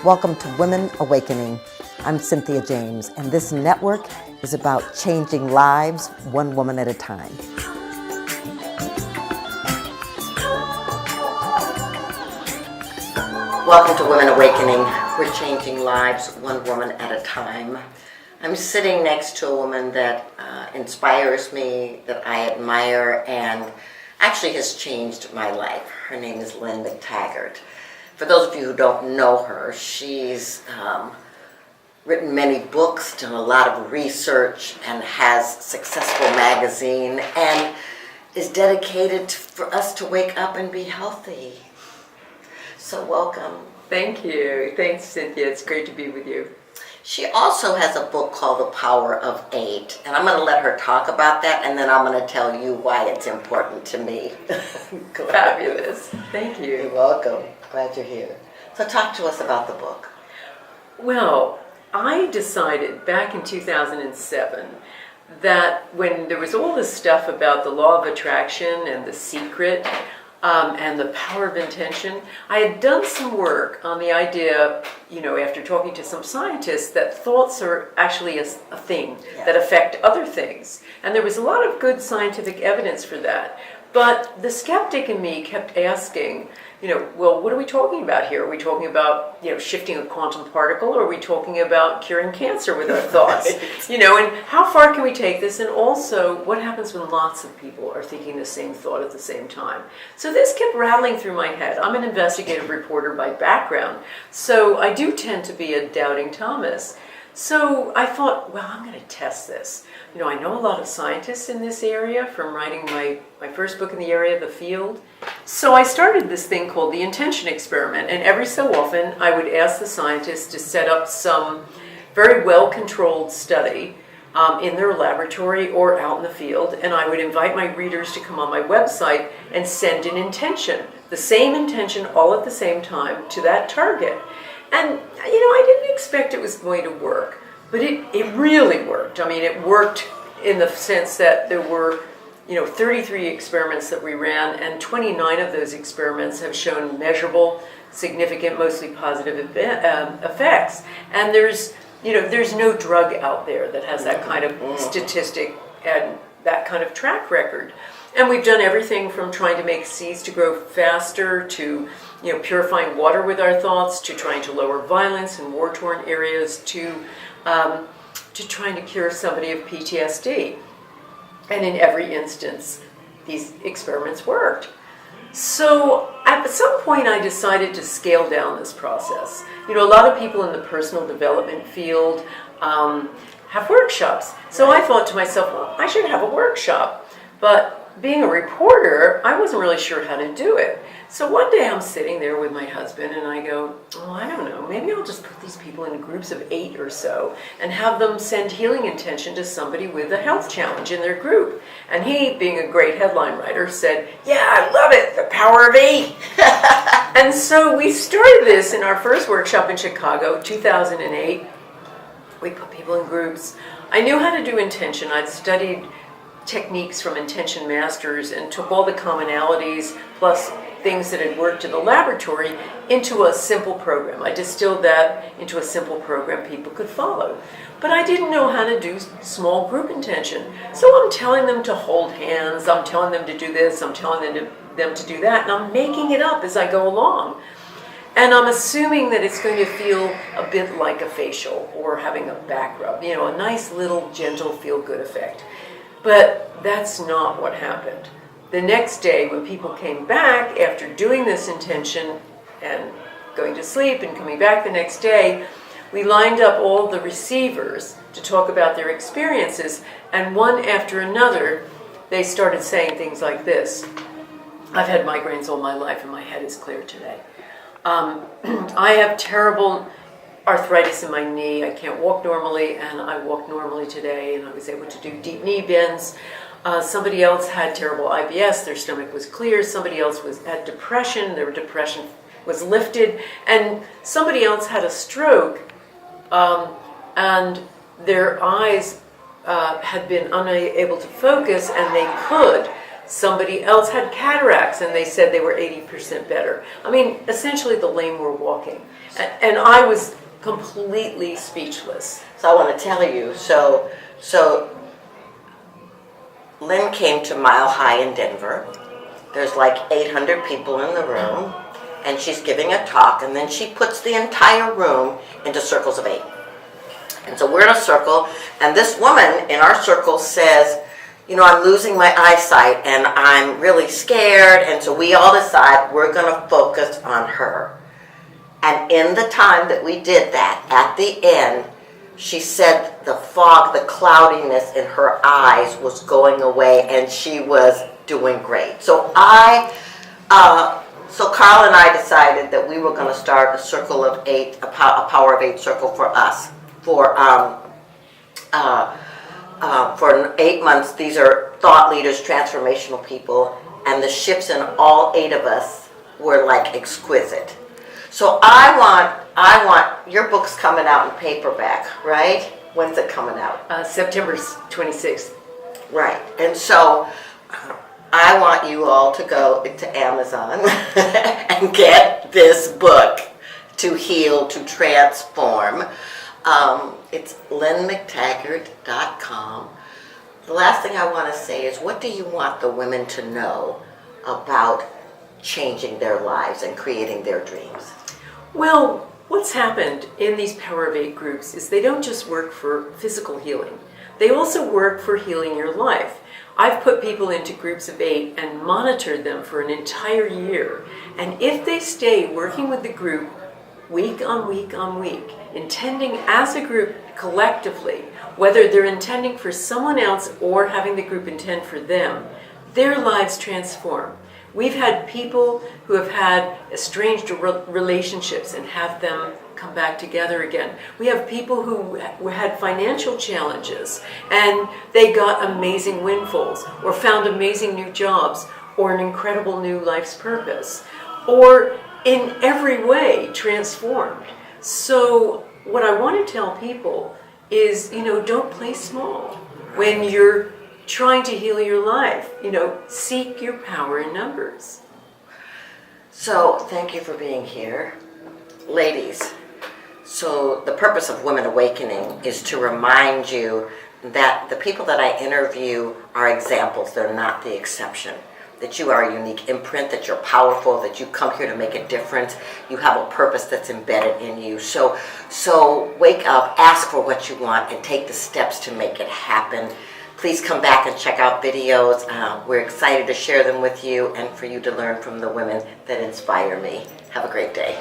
Welcome to Women Awakening. I'm Cynthia James, and this network is about changing lives one woman at a time. Welcome to Women Awakening. We're changing lives one woman at a time. I'm sitting next to a woman that inspires me, that I admire, and actually has changed my life. Her name is Lynne McTaggart. For those of you who don't know her, she's written many books, done a lot of research, and has Successful magazine, and is dedicated for us to wake up and be healthy. So welcome. Thank you. Thanks, Cynthia. It's great to be with you. She also has a book called The Power of Eight, and I'm going to let her talk about that, and then I'm going to tell you why it's important to me. Fabulous. Thank you. You're welcome. Glad you're here. So talk to us about the book. Well, I decided back in 2007 that when there was all this stuff about the law of attraction and The Secret and the power of intention, I had done some work on the idea, after talking to some scientists, that thoughts are actually a thing that affect other things. And there was a lot of good scientific evidence for that. But the skeptic in me kept asking, well, what are we talking about here? Are we talking about, shifting a quantum particle, or are we talking about curing cancer with our thoughts? And how far can we take this? And also, what happens when lots of people are thinking the same thought at the same time? So this kept rattling through my head. I'm an investigative reporter by background, so I do tend to be a doubting Thomas. So I thought, well, I'm going to test this. I know a lot of scientists in this area from writing my first book in the area, The Field. So I started this thing called the intention experiment, and every so often I would ask the scientists to set up some very well-controlled study in their laboratory or out in the field, and I would invite my readers to come on my website and send an intention, the same intention all at the same time to that target. And, I didn't expect it was going to work, but it really worked. I mean, it worked in the sense that there were, 33 experiments that we ran, and 29 of those experiments have shown measurable, significant, mostly positive effects. And there's no drug out there that has that kind of statistic and that kind of track record. And we've done everything from trying to make seeds to grow faster to, purifying water with our thoughts, to trying to lower violence in war-torn areas, to trying to cure somebody of PTSD. And in every instance, these experiments worked. So at some point, I decided to scale down this process. A lot of people in the personal development field have workshops. So I thought to myself, well, I should have a workshop. But being a reporter, I wasn't really sure how to do it. So one day I'm sitting there with my husband and I go, I don't know, maybe I'll just put these people in groups of 8 or so and have them send healing intention to somebody with a health challenge in their group. And he, being a great headline writer, said, yeah, I love it, the power of 8. And so we started this in our first workshop in Chicago, 2008. We put people in groups. I knew how to do intention. I'd studied techniques from intention masters and took all the commonalities plus things that had worked in the laboratory into a simple program. I distilled that into a simple program people could follow. But I didn't know how to do small group intention. So I'm telling them to hold hands, I'm telling them to do this, I'm telling them to do that, and I'm making it up as I go along. And I'm assuming that it's going to feel a bit like a facial or having a back rub, a nice little gentle feel-good effect. But that's not what happened. The next day, when people came back after doing this intention and going to sleep and coming back the next day, we lined up all the receivers to talk about their experiences, and one after another, they started saying things like this. I've had migraines all my life and my head is clear today. I have terrible arthritis in my knee. I can't walk normally, and I walked normally today, and I was able to do deep knee bends. Somebody else had terrible IBS. Their stomach was clear. Somebody else had depression. Their depression was lifted. And somebody else had a stroke, and their eyes had been unable to focus, and they could. Somebody else had cataracts, and they said they were 80% better. I mean, essentially the lame were walking. And I was completely speechless. So I want to tell you, so Lynn came to Mile High in Denver. There's like 800 people in the room, and she's giving a talk, and then she puts the entire room into circles of 8. And so we're in a circle, and this woman in our circle says, you know, I'm losing my eyesight, and I'm really scared, and so we all decide we're going to focus on her. And in the time that we did that, at the end, she said the fog, the cloudiness in her eyes was going away, and she was doing great. So so Carl and I decided that we were going to start a circle of 8, a power of 8 circle for us. For 8 months, these are thought leaders, transformational people, and the shifts in all 8 of us were like exquisite. So I want your book's coming out in paperback, right? When's it coming out? September 26th. Right. And so I want you all to go to Amazon and get this book, To Heal, to Transform. It's lynnmctaggart.com. The last thing I want to say is, what do you want the women to know about changing their lives and creating their dreams? Well, what's happened in these Power of 8 groups is they don't just work for physical healing. They also work for healing your life. I've put people into groups of 8 and monitored them for an entire year. And if they stay working with the group week on week on week, intending as a group collectively, whether they're intending for someone else or having the group intend for them, their lives transform. We've had people who have had estranged relationships and have them come back together again. We have people who had financial challenges and they got amazing windfalls or found amazing new jobs or an incredible new life's purpose, or in every way transformed. So what I want to tell people is, don't play small. When you're trying to heal your life, seek your power in numbers. So thank you for being here. Ladies, so the purpose of Women Awakening is to remind you that the people that I interview are examples, they're not the exception. That you are a unique imprint, that you're powerful, that you come here to make a difference. You have a purpose that's embedded in you. So wake up, ask for what you want, and take the steps to make it happen. Please come back and check out videos. We're excited to share them with you and for you to learn from the women that inspire me. Have a great day.